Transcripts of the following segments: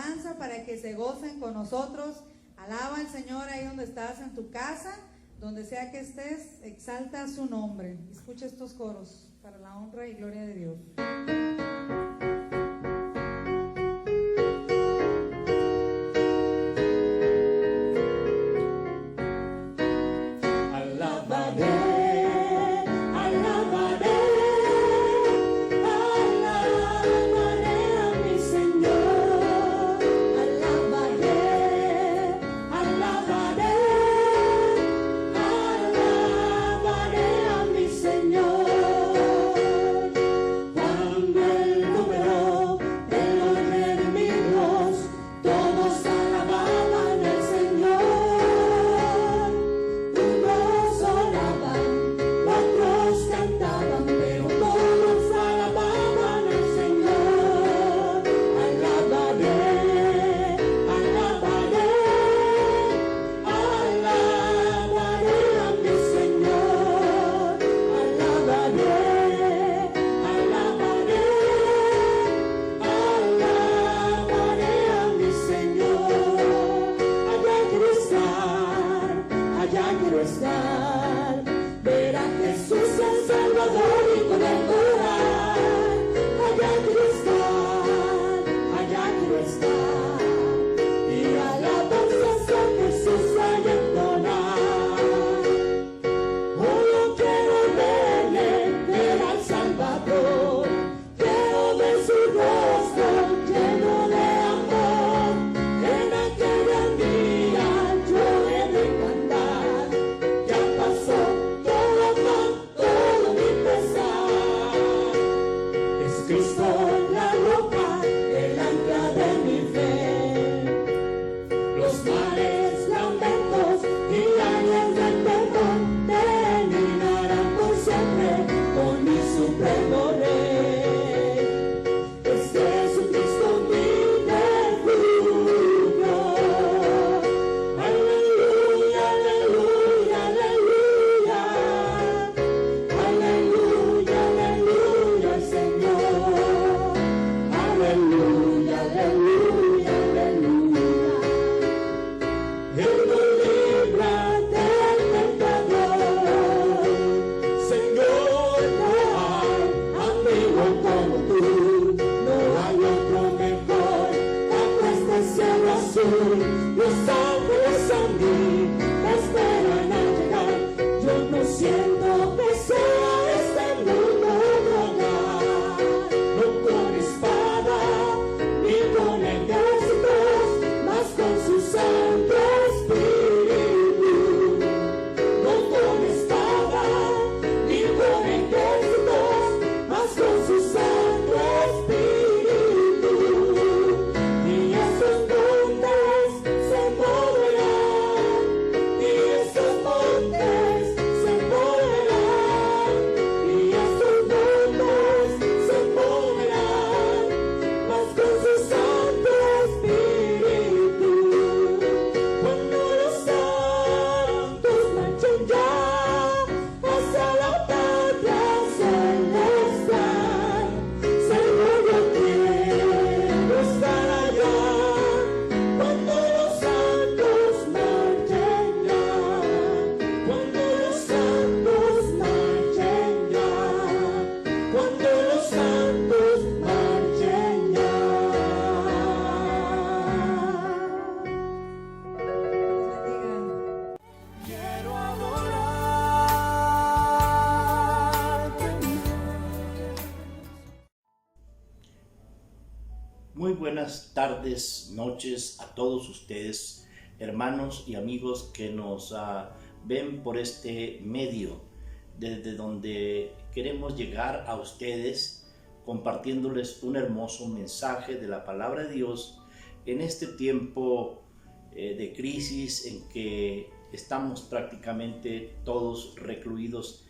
alabanza para que se gocen con nosotros. Alaba al Señor ahí donde estás, en tu casa, donde sea que estés, exalta su nombre. Escucha estos coros para la honra y gloria de Dios. Muy buenas tardes, noches a todos ustedes, hermanos y amigos que nos ven por este medio, desde donde queremos llegar a ustedes compartiéndoles un hermoso mensaje de la palabra de Dios en este tiempo de crisis en que estamos prácticamente todos recluidos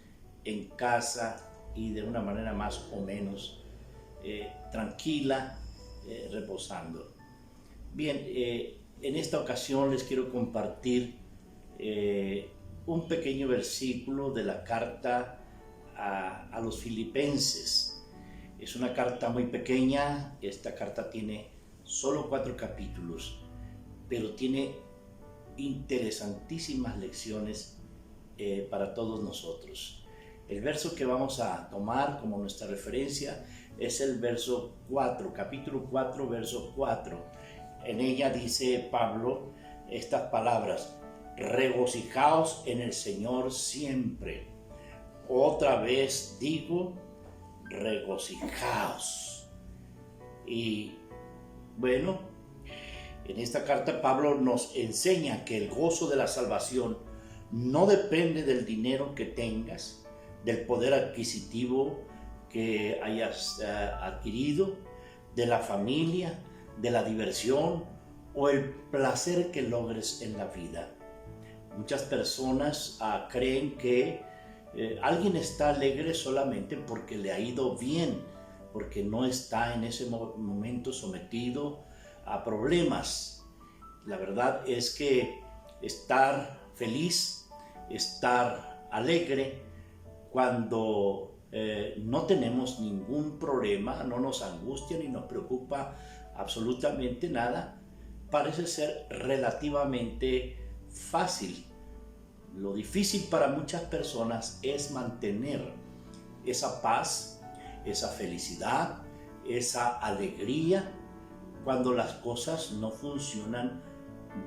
en casa y de una manera más o menos tranquila, reposando. Bien, en esta ocasión les quiero compartir un pequeño versículo de la carta a los Filipenses. Es una carta muy pequeña, esta carta tiene solo 4 capítulos, pero tiene interesantísimas lecciones para todos nosotros. El verso que vamos a tomar como nuestra referencia es el verso 4, capítulo 4, verso 4. En ella dice Pablo estas palabras: regocijaos en el Señor siempre. Otra vez digo, regocijaos. Y bueno, en esta carta Pablo nos enseña que el gozo de la salvación no depende del dinero que tengas, del poder adquisitivo que hayas adquirido, de la familia, de la diversión o el placer que logres en la vida. Muchas personas creen que alguien está alegre solamente porque le ha ido bien, porque no está en ese momento sometido a problemas. La verdad es que estar feliz, estar alegre, cuando no tenemos ningún problema, no nos angustia ni nos preocupa absolutamente nada, parece ser relativamente fácil. Lo difícil para muchas personas es mantener esa paz, esa felicidad, esa alegría cuando las cosas no funcionan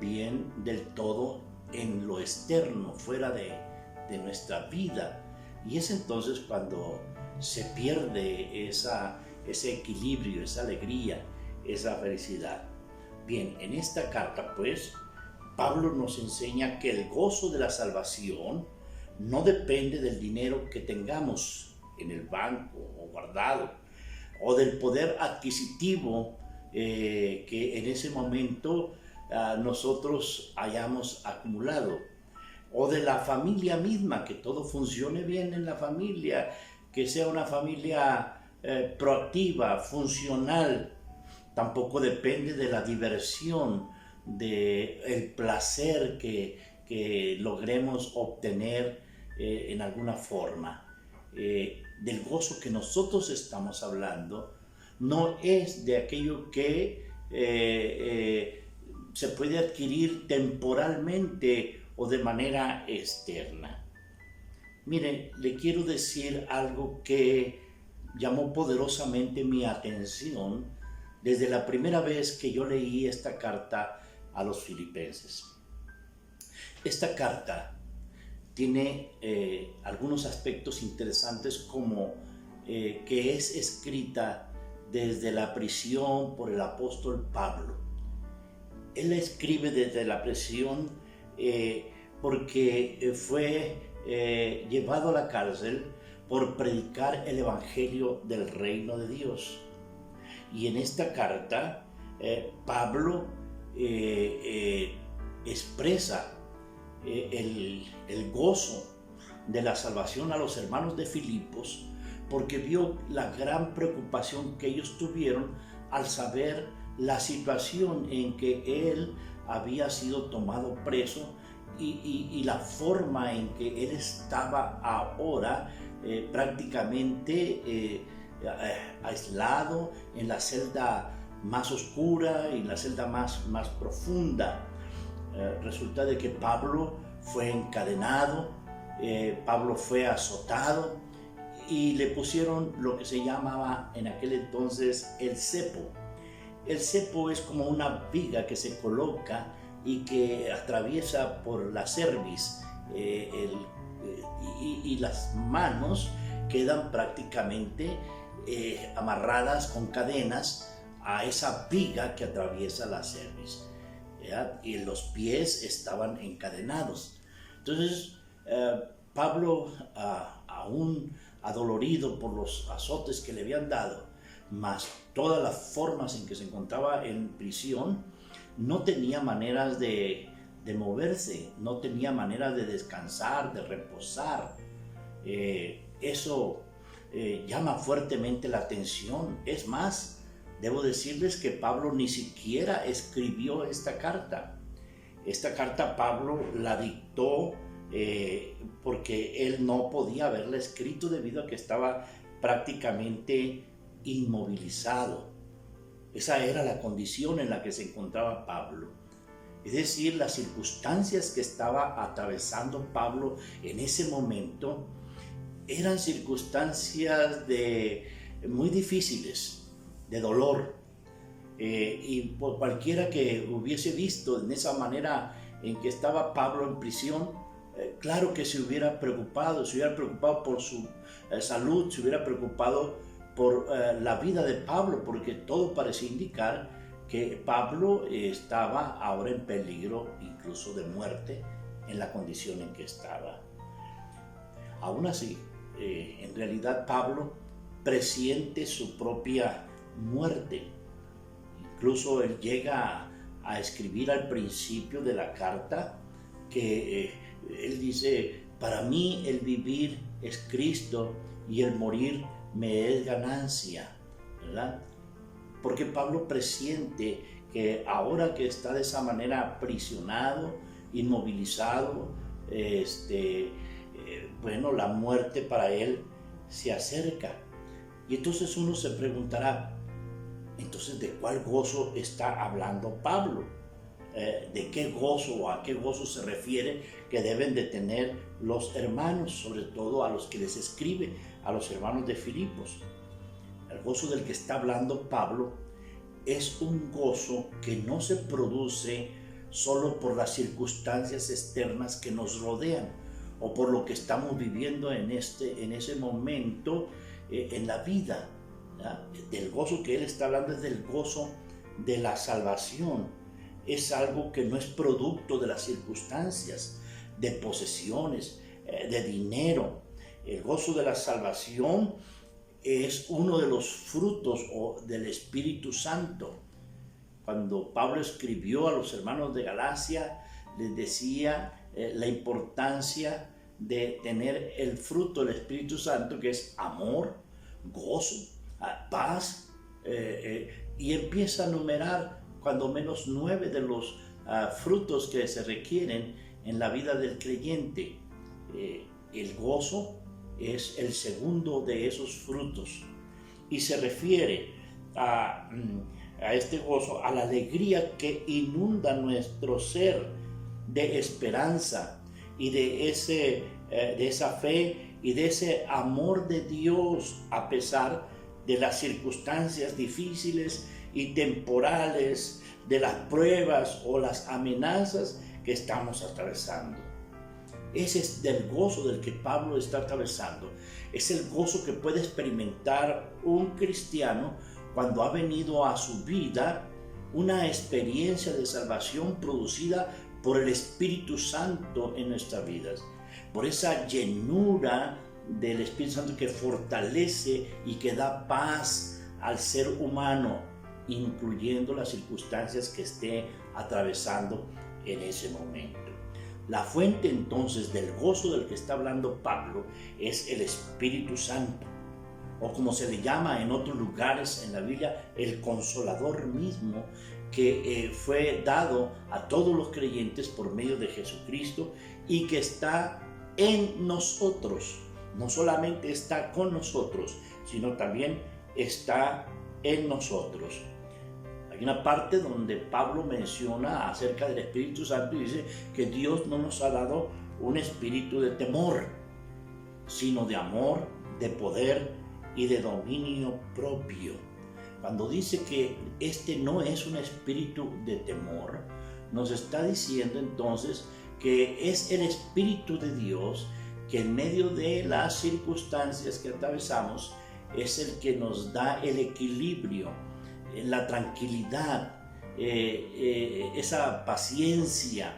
bien del todo en lo externo, fuera de nuestra vida. Y es entonces cuando se pierde ese equilibrio, esa alegría, esa felicidad. Bien, en esta carta pues Pablo nos enseña que el gozo de la salvación no depende del dinero que tengamos en el banco o guardado, o del poder adquisitivo que en ese momento nosotros hayamos acumulado, o de la familia misma, que todo funcione bien en la familia, que sea una familia proactiva, funcional. Tampoco depende de la diversión, del placer que logremos obtener en alguna forma. Del gozo que nosotros estamos hablando no es de aquello que se puede adquirir temporalmente o de manera externa. Mire, le quiero decir algo que llamó poderosamente mi atención desde la primera vez que yo leí esta carta a los filipenses. Esta carta tiene algunos aspectos interesantes, como que es escrita desde la prisión por el apóstol Pablo. Él la escribe desde la prisión porque fue llevado a la cárcel por predicar el evangelio del reino de Dios. Y en esta carta Pablo expresa el gozo de la salvación a los hermanos de Filipos, porque vio la gran preocupación que ellos tuvieron al saber la situación en que él había sido tomado preso y la forma en que él estaba ahora prácticamente aislado en la celda más oscura y en la celda más profunda. Resulta de que Pablo fue encadenado, Pablo fue azotado y le pusieron lo que se llamaba en aquel entonces el cepo. El cepo es como una viga que se coloca y que atraviesa por la cerviz y las manos quedan prácticamente amarradas con cadenas a esa viga que atraviesa la cerviz, ¿verdad? Y los pies estaban encadenados. Entonces Pablo, aún adolorido por los azotes que le habían dado, más todas las formas en que se encontraba en prisión, no tenía maneras de moverse, no tenía manera de descansar, de reposar. Eso llama fuertemente la atención. Es más, debo decirles que Pablo ni siquiera escribió esta carta. Esta carta Pablo la dictó porque él no podía haberla escrito debido a que estaba prácticamente inmovilizado. Esa era la condición en la que se encontraba Pablo. Es decir, las circunstancias que estaba atravesando Pablo en ese momento eran circunstancias muy difíciles, de dolor. Y por cualquiera que hubiese visto en esa manera en que estaba Pablo en prisión, claro que se hubiera preocupado por su salud, se hubiera preocupado por la vida de Pablo, porque todo parecía indicar que Pablo estaba ahora en peligro incluso de muerte en la condición en que estaba. Aún así, en realidad Pablo presiente su propia muerte. Incluso él llega a escribir al principio de la carta que él dice: para mí el vivir es Cristo y el morir me es ganancia, ¿verdad? Porque Pablo presiente que ahora que está de esa manera aprisionado, inmovilizado, bueno, la muerte para él se acerca. Y entonces uno se preguntará, entonces, ¿de cuál gozo está hablando Pablo? ¿De qué gozo o a qué gozo se refiere que deben de tener los hermanos, sobre todo a los que les escribe, a los hermanos de Filipos? El gozo del que está hablando Pablo es un gozo que no se produce solo por las circunstancias externas que nos rodean o por lo que estamos viviendo en ese momento en la vida. Del gozo que él está hablando es del gozo de la salvación. Es algo que no es producto de las circunstancias, de posesiones, de dinero. El gozo de la salvación es uno de los frutos del Espíritu Santo. Cuando Pablo escribió a los hermanos de Galacia, les decía la importancia de tener el fruto del Espíritu Santo, que es amor, gozo, paz, y empieza a numerar cuando menos 9 de los frutos que se requieren en la vida del creyente. El gozo es el segundo de esos frutos y se refiere a este gozo, a la alegría que inunda nuestro ser de esperanza y de esa fe y de ese amor de Dios a pesar de las circunstancias difíciles y temporales, de las pruebas o las amenazas que estamos atravesando. Ese es del gozo del que Pablo está atravesando. Es el gozo que puede experimentar un cristiano cuando ha venido a su vida una experiencia de salvación producida por el Espíritu Santo en nuestras vidas, por esa llenura del Espíritu Santo que fortalece y que da paz al ser humano, incluyendo las circunstancias que esté atravesando en ese momento. La fuente entonces del gozo del que está hablando Pablo es el Espíritu Santo, o como se le llama en otros lugares en la Biblia, el Consolador mismo, que fue dado a todos los creyentes por medio de Jesucristo y que está en nosotros. No solamente está con nosotros, sino también está en nosotros. Hay una parte donde Pablo menciona acerca del Espíritu Santo y dice que Dios no nos ha dado un espíritu de temor, sino de amor, de poder y de dominio propio. Cuando dice que este no es un espíritu de temor, nos está diciendo entonces que es el Espíritu de Dios que en medio de las circunstancias que atravesamos es el que nos da el equilibrio, la tranquilidad, esa paciencia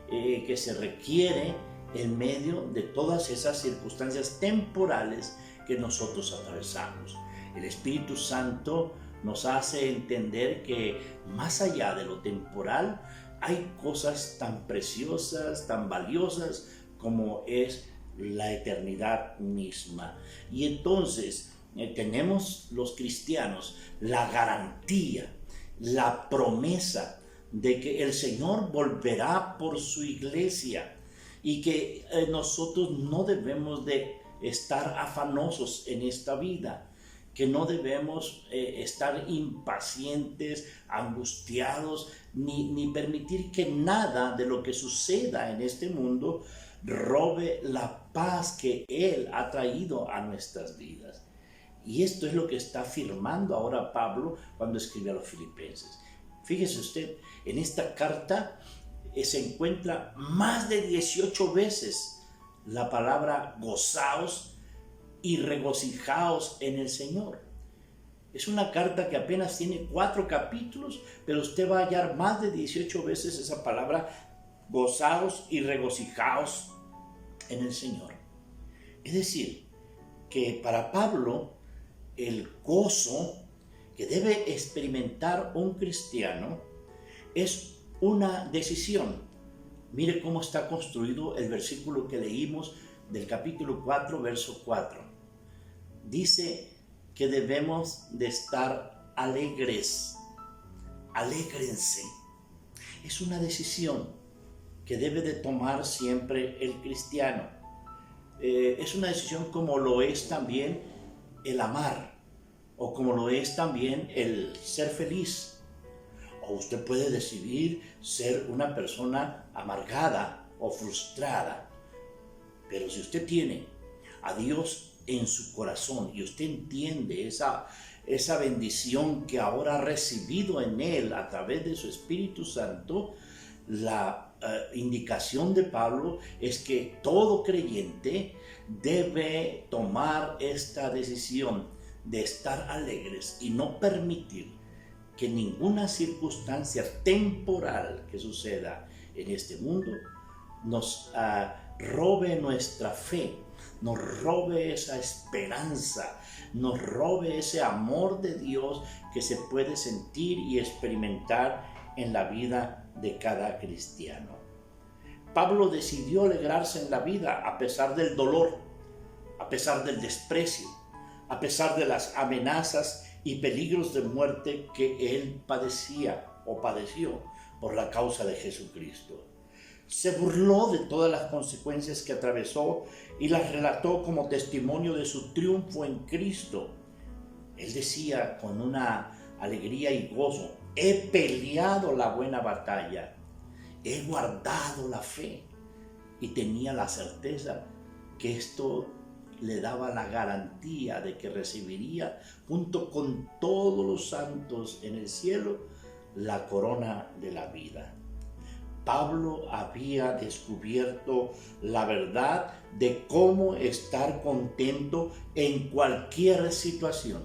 que se requiere en medio de todas esas circunstancias temporales que nosotros atravesamos. El Espíritu Santo nos hace entender que más allá de lo temporal hay cosas tan preciosas, tan valiosas como es la eternidad misma. Y entonces tenemos los cristianos la garantía, la promesa de que el Señor volverá por su iglesia y que nosotros no debemos de estar afanosos en esta vida, que no debemos estar impacientes, angustiados, ni permitir que nada de lo que suceda en este mundo robe la paz que Él ha traído a nuestras vidas. Y esto es lo que está afirmando ahora Pablo cuando escribe a los filipenses. Fíjese usted, en esta carta se encuentra más de 18 veces la palabra gozaos y regocijaos en el Señor. Es una carta que apenas tiene 4 capítulos, pero usted va a hallar más de 18 veces esa palabra gozaos y regocijaos en el Señor. Es decir, que para Pablo el gozo que debe experimentar un cristiano es una decisión. Mire cómo está construido el versículo que leímos del capítulo 4, verso 4. Dice que debemos de estar alegres. Alégrense. Es una decisión que debe de tomar siempre el cristiano. Es una decisión como lo es también el amar, o como lo es también el ser feliz. O usted puede decidir ser una persona amargada o frustrada. Pero si usted tiene a Dios en su corazón y usted entiende esa bendición que ahora ha recibido en Él a través de su Espíritu Santo, la indicación de Pablo es que todo creyente debe tomar esta decisión de estar alegres y no permitir que ninguna circunstancia temporal que suceda en este mundo nos robe nuestra fe, nos robe esa esperanza, nos robe ese amor de Dios que se puede sentir y experimentar en la vida de cada cristiano. Pablo decidió alegrarse en la vida a pesar del dolor, a pesar del desprecio, a pesar de las amenazas y peligros de muerte que él padecía o padeció por la causa de Jesucristo. Se burló de todas las consecuencias que atravesó y las relató como testimonio de su triunfo en Cristo. Él decía con una alegría y gozo: he peleado la buena batalla, he guardado la fe, y tenía la certeza que esto le daba la garantía de que recibiría junto con todos los santos en el cielo la corona de la vida. Pablo había descubierto la verdad de cómo estar contento en cualquier situación.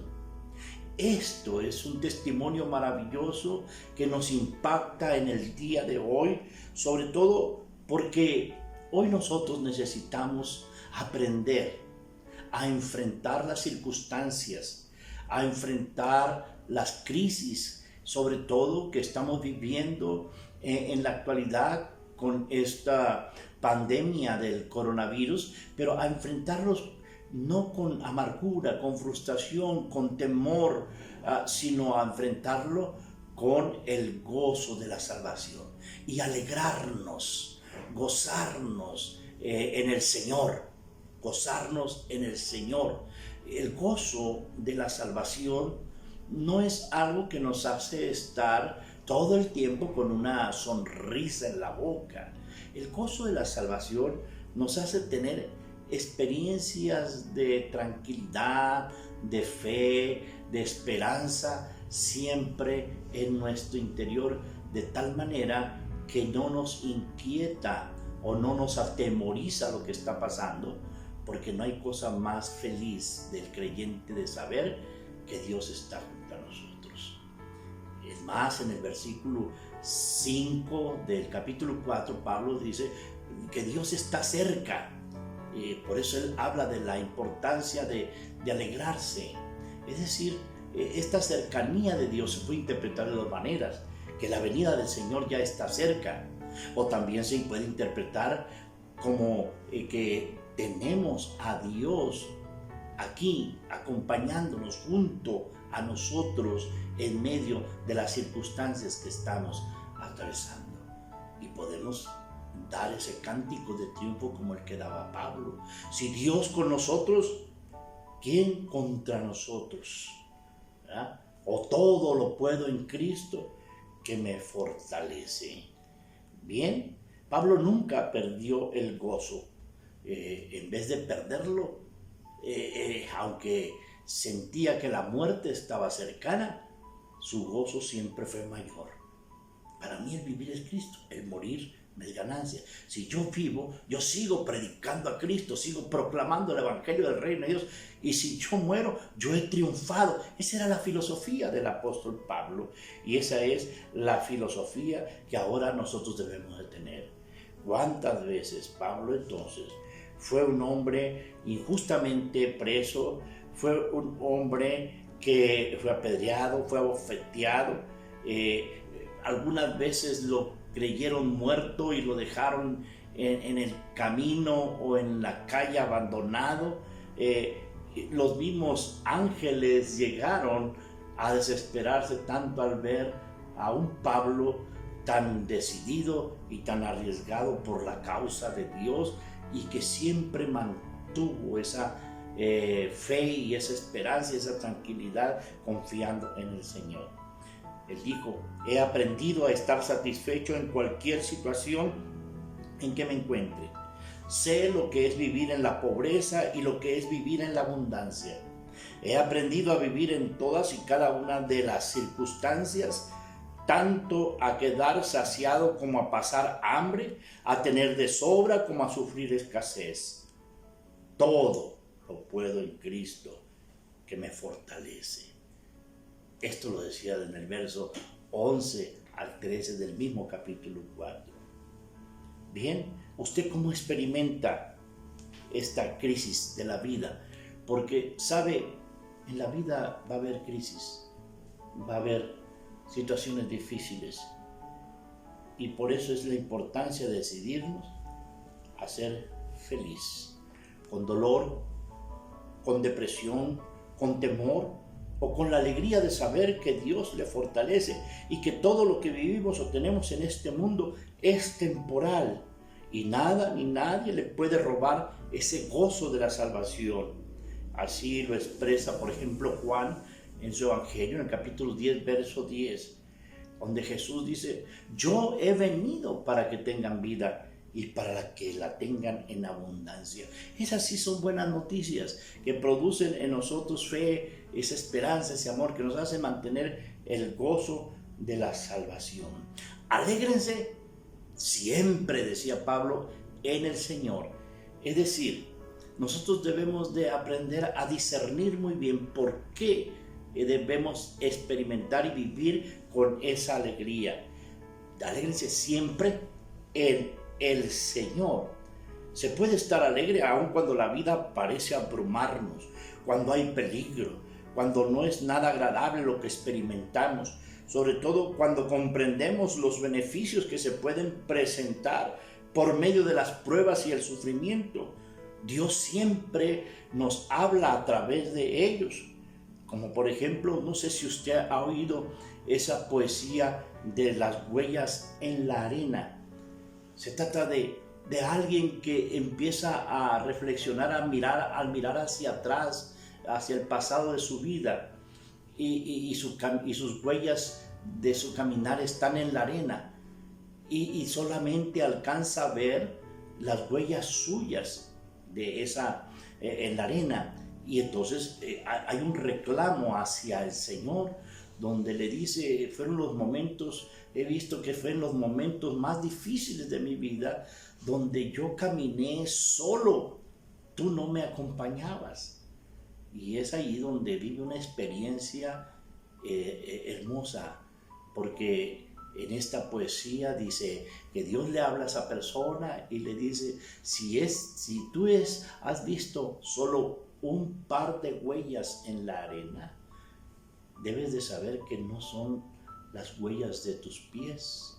Esto es un testimonio maravilloso que nos impacta en el día de hoy, sobre todo porque hoy nosotros necesitamos aprender a enfrentar las circunstancias, a enfrentar las crisis, sobre todo que estamos viviendo en la actualidad con esta pandemia del coronavirus, pero a enfrentarlos no con amargura, con frustración, con temor, sino a enfrentarlo con el gozo de la salvación y alegrarnos, gozarnos en el Señor, gozarnos en el Señor. El gozo de la salvación no es algo que nos hace estar todo el tiempo con una sonrisa en la boca. El gozo de la salvación nos hace tener experiencias de tranquilidad, de fe, de esperanza, siempre en nuestro interior, de tal manera que no nos inquieta o no nos atemoriza lo que está pasando, porque no hay cosa más feliz del creyente de saber que Dios está junto a nosotros. Es más, en el versículo 5 del capítulo 4, Pablo dice que Dios está cerca. Por eso él habla de la importancia de alegrarse. Es decir, esta cercanía de Dios se puede interpretar de dos maneras: que la venida del Señor ya está cerca, o también se puede interpretar como que tenemos a Dios aquí acompañándonos junto a nosotros en medio de las circunstancias que estamos atravesando, y podemos dar ese cántico de triunfo como el que daba Pablo. Si Dios con nosotros, ¿quién contra nosotros? ¿Verdad? O todo lo puedo en Cristo que me fortalece. Bien, Pablo nunca perdió el gozo. En vez de perderlo, aunque sentía que la muerte estaba cercana, su gozo siempre fue mayor. Para mí el vivir es Cristo, el morir me es ganancia. Si yo vivo, yo sigo predicando a Cristo, sigo proclamando el evangelio del reino de Dios, y si yo muero, yo he triunfado. Esa era la filosofía del apóstol Pablo, y esa es la filosofía que ahora nosotros debemos de tener. ¿Cuántas veces Pablo entonces fue un hombre injustamente preso, fue un hombre que fue apedreado, fue abofeteado, algunas veces lo creyeron muerto y lo dejaron en el camino o en la calle abandonado? Los mismos ángeles llegaron a desesperarse tanto al ver a un Pablo tan decidido y tan arriesgado por la causa de Dios, y que siempre mantuvo esa fe y esa esperanza y esa tranquilidad confiando en el Señor. Él dijo: he aprendido a estar satisfecho en cualquier situación en que me encuentre. Sé lo que es vivir en la pobreza y lo que es vivir en la abundancia. He aprendido a vivir en todas y cada una de las circunstancias, tanto a quedar saciado como a pasar hambre, a tener de sobra como a sufrir escasez. Todo lo puedo en Cristo que me fortalece. Esto lo decía en el verso 11 al 13 del mismo capítulo 4. Bien, ¿usted cómo experimenta esta crisis de la vida? Porque sabe, en la vida va a haber crisis, va a haber situaciones difíciles, y por eso es la importancia de decidirnos a ser feliz, con dolor, con depresión, con temor, o con la alegría de saber que Dios le fortalece y que todo lo que vivimos o tenemos en este mundo es temporal, y nada ni nadie le puede robar ese gozo de la salvación. Así lo expresa, por ejemplo, Juan en su Evangelio, en el capítulo 10, verso 10, donde Jesús dice: yo he venido para que tengan vida y para que la tengan en abundancia. Esas sí son buenas noticias que producen en nosotros fe, esa esperanza, ese amor que nos hace mantener el gozo de la salvación. Alégrense siempre, decía Pablo, en el Señor. Es decir, nosotros debemos de aprender a discernir muy bien por qué debemos experimentar y vivir con esa alegría. Alégrense siempre en el Señor. Se puede estar alegre aun cuando la vida parece abrumarnos, cuando hay peligro, cuando no es nada agradable lo que experimentamos, sobre todo cuando comprendemos los beneficios que se pueden presentar por medio de las pruebas y el sufrimiento. Dios siempre nos habla a través de ellos, como por ejemplo, no sé si usted ha oído esa poesía de las huellas en la arena. Se trata de alguien que empieza a reflexionar, al mirar hacia atrás, hacia el pasado de su vida, y sus huellas de su caminar están en la arena, y solamente alcanza a ver las huellas suyas de en la arena. Y entonces hay un reclamo hacia el Señor, donde le dice: fueron los momentos, he visto que fueron los momentos más difíciles de mi vida, donde yo caminé solo, tú no me acompañabas. Y es ahí donde vive una experiencia hermosa, porque en esta poesía dice que Dios le habla a esa persona y le dice: si tú has visto solo un par de huellas en la arena, debes de saber que no son las huellas de tus pies,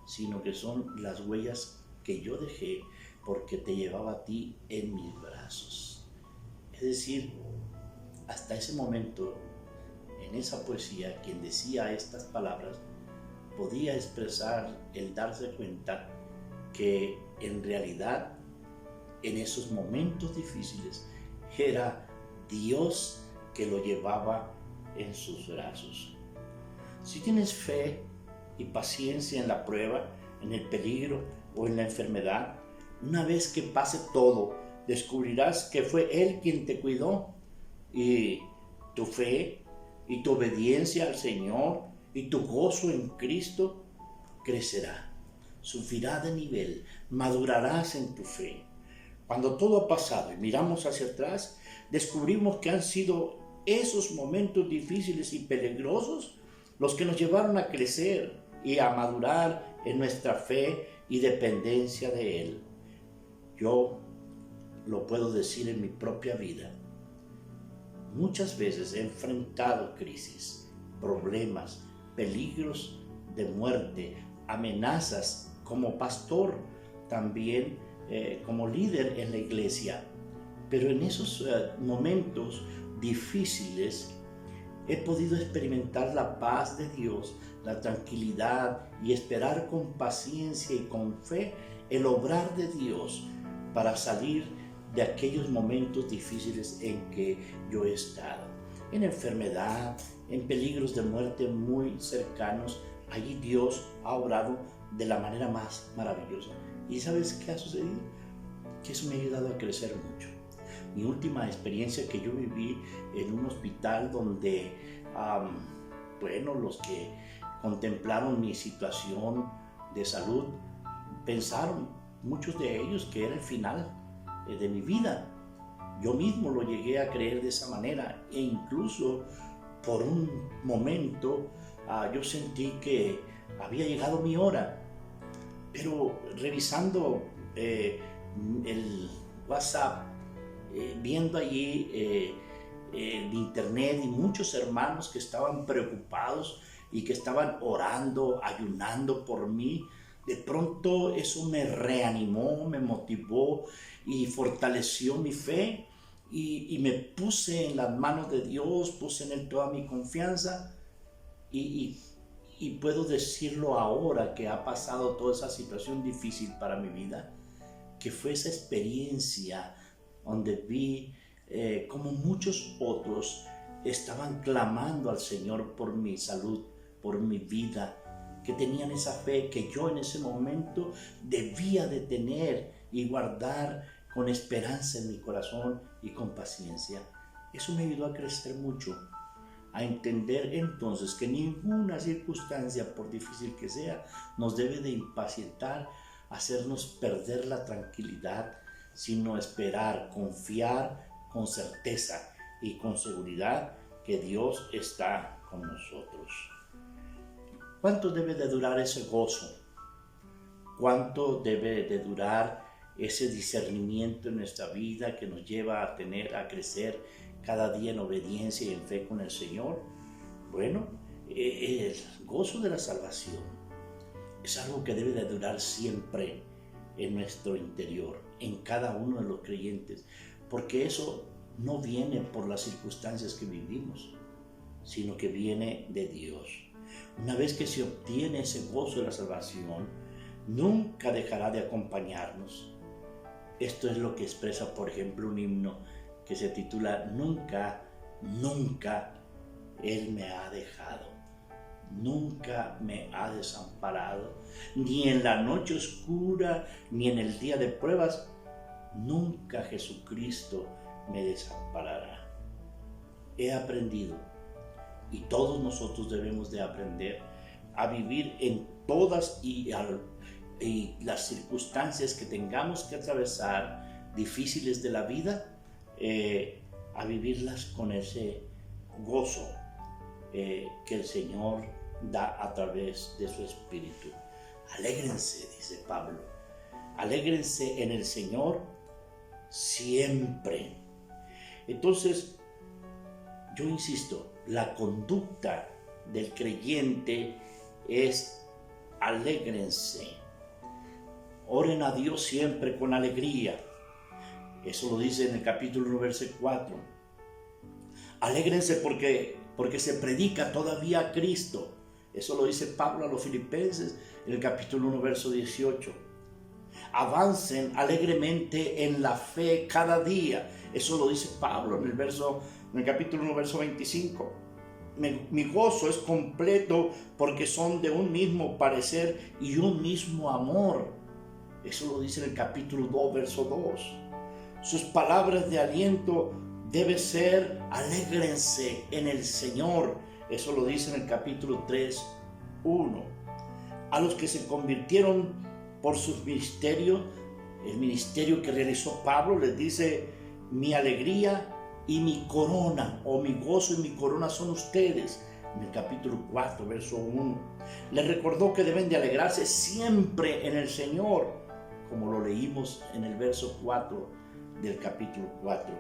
sino que son las huellas que yo dejé porque te llevaba a ti en mis brazos. Es decir, hasta ese momento, en esa poesía, quien decía estas palabras podía expresar el darse cuenta que en realidad en esos momentos difíciles era Dios que lo llevaba en sus brazos. Si tienes fe y paciencia en la prueba, en el peligro o en la enfermedad, una vez que pase todo, descubrirás que fue Él quien te cuidó, y tu fe y tu obediencia al Señor y tu gozo en Cristo crecerá, subirá de nivel, madurarás en tu fe. Cuando todo ha pasado y miramos hacia atrás, descubrimos que han sido esos momentos difíciles y peligrosos los que nos llevaron a crecer y a madurar en nuestra fe y dependencia de Él. Yo lo puedo decir en mi propia vida. Muchas veces he enfrentado crisis, problemas, peligros de muerte, amenazas como pastor, también como líder en la iglesia. Pero en esos momentos difíciles he podido experimentar la paz de Dios, la tranquilidad y esperar con paciencia y con fe el obrar de Dios para salir de aquellos momentos difíciles en que yo he estado. En enfermedad, en peligros de muerte muy cercanos, allí Dios ha obrado de la manera más maravillosa. ¿Y sabes qué ha sucedido? Que eso me ha ayudado a crecer mucho. Mi última experiencia que yo viví en un hospital donde, los que contemplaron mi situación de salud pensaron, muchos de ellos, que era el final de mi vida. Yo mismo lo llegué a creer de esa manera, e incluso por un momento yo sentí que había llegado mi hora. Pero revisando el WhatsApp, viendo allí el internet y muchos hermanos que estaban preocupados y que estaban orando, ayunando por mí, de pronto eso me reanimó, me motivó y fortaleció mi fe, y me puse en las manos de Dios, puse en Él toda mi confianza, y puedo decirlo ahora que ha pasado toda esa situación difícil para mi vida, que fue esa experiencia donde vi como muchos otros estaban clamando al Señor por mi salud, por mi vida, que tenían esa fe que yo en ese momento debía de tener y guardar con esperanza en mi corazón y con paciencia. Eso me ayudó a crecer mucho, a entender entonces que ninguna circunstancia, por difícil que sea, nos debe de impacientar, hacernos perder la tranquilidad, sino esperar, confiar con certeza y con seguridad que Dios está con nosotros. ¿Cuánto debe de durar ese gozo? ¿Cuánto debe de durar ese discernimiento en nuestra vida que nos lleva a crecer cada día en obediencia y en fe con el Señor? Bueno, el gozo de la salvación es algo que debe de durar siempre en nuestro interior, en cada uno de los creyentes, porque eso no viene por las circunstancias que vivimos, sino que viene de Dios. Una vez que se obtiene ese gozo de la salvación, nunca dejará de acompañarnos. Esto es lo que expresa, por ejemplo, un himno que se titula Nunca, nunca Él me ha dejado, nunca me ha desamparado, ni en la noche oscura, ni en el día de pruebas, nunca Jesucristo me desamparará. He aprendido, y todos nosotros debemos de aprender a vivir en todas y las circunstancias que tengamos que atravesar difíciles de la vida, a vivirlas con ese gozo que el Señor da a través de su Espíritu. Alégrense, dice Pablo, alégrense en el Señor siempre. Entonces, yo insisto, la conducta del creyente es alégrense. Oren a Dios siempre con alegría. Eso lo dice en el capítulo 1, verso 4. Alégrense porque se predica todavía a Cristo. Eso lo dice Pablo a los Filipenses en el capítulo 1, verso 18. avancen alegremente en la fe cada día. Eso lo dice Pablo en el capítulo 1, verso 25. Mi gozo es completo porque son de un mismo parecer y un mismo amor. Eso lo dice en el capítulo 2, verso 2. Sus palabras de aliento debe ser: alégrense en el Señor. Eso lo dice en el capítulo 3, 1. A los que se convirtieron por sus ministerios, el ministerio que realizó Pablo, les dice: mi alegría y mi corona, o mi gozo y mi corona son ustedes. En el capítulo 4, verso 1. Les recordó que deben de alegrarse siempre en el Señor, como lo leímos en el verso 4 del capítulo 4.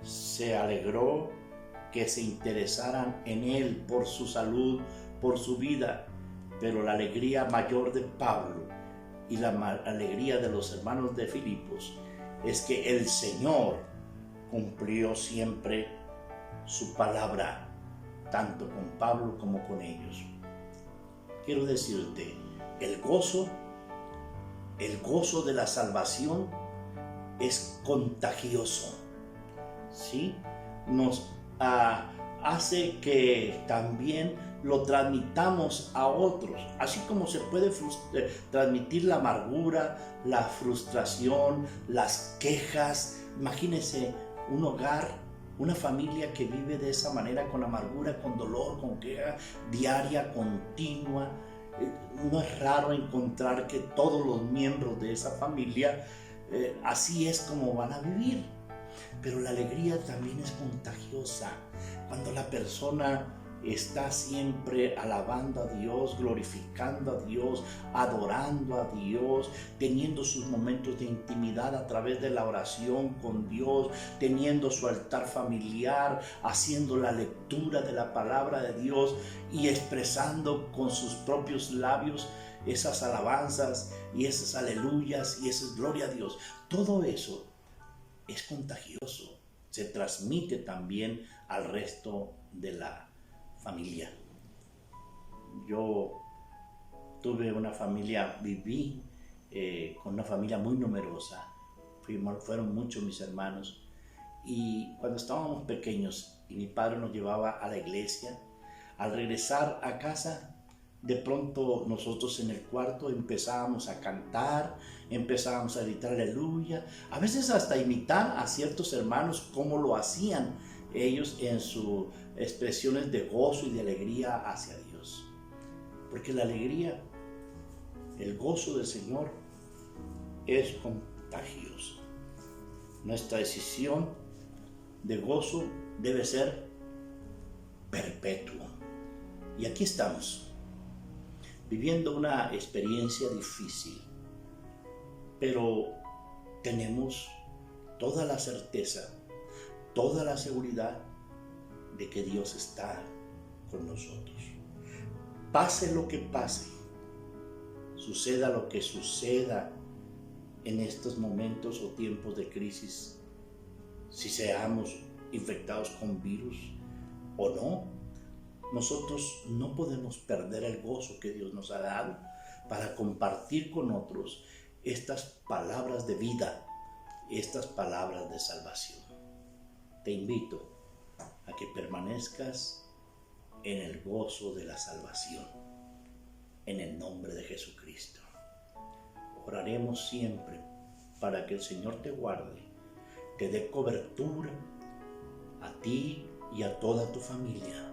Se alegró que se interesaran en Él por su salud, por su vida, pero la alegría mayor de Pablo y la alegría de los hermanos de Filipos es que el Señor cumplió siempre su palabra, tanto con Pablo como con ellos. Quiero decirte, el gozo de la salvación es contagioso, ¿sí? Nos hace que también lo transmitamos a otros, así como se puede transmitir la amargura, la frustración, las quejas. Imagínense un hogar, una familia que vive de esa manera, con amargura, con dolor, con queja diaria, continua. No es raro encontrar que todos los miembros de esa familia así es como van a vivir. Pero la alegría también es contagiosa. Cuando la persona está siempre alabando a Dios, glorificando a Dios, adorando a Dios, teniendo sus momentos de intimidad a través de la oración con Dios, teniendo su altar familiar, haciendo la lectura de la palabra de Dios y expresando con sus propios labios esas alabanzas y esas aleluyas y esas gloria a Dios. Todo eso es contagioso, se transmite también al resto de la familia. Yo tuve una familia, viví con una familia muy numerosa, fueron muchos mis hermanos, y cuando estábamos pequeños y mi padre nos llevaba a la iglesia, al regresar a casa, de pronto nosotros en el cuarto empezábamos a cantar, empezábamos a gritar aleluya, a veces hasta imitar a ciertos hermanos cómo lo hacían ellos en sus expresiones de gozo y de alegría hacia Dios. Porque la alegría, el gozo del Señor es contagioso. Nuestra decisión de gozo debe ser perpetua. Y aquí estamos, viviendo una experiencia difícil, pero tenemos toda la certeza, toda la seguridad de que Dios está con nosotros. Pase lo que pase, suceda lo que suceda en estos momentos o tiempos de crisis, si seamos infectados con virus o no, nosotros no podemos perder el gozo que Dios nos ha dado para compartir con otros estas palabras de vida, estas palabras de salvación. Te invito a que permanezcas en el gozo de la salvación, en el nombre de Jesucristo. Oraremos siempre para que el Señor te guarde, te dé cobertura a ti y a toda tu familia.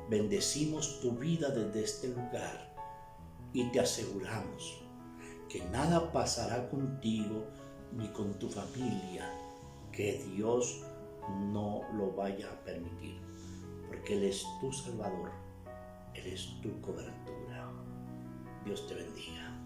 Bendecimos tu vida desde este lugar y te aseguramos que nada pasará contigo ni con tu familia que Dios no lo vaya a permitir, porque Él es tu Salvador, Él es tu cobertura. Dios te bendiga.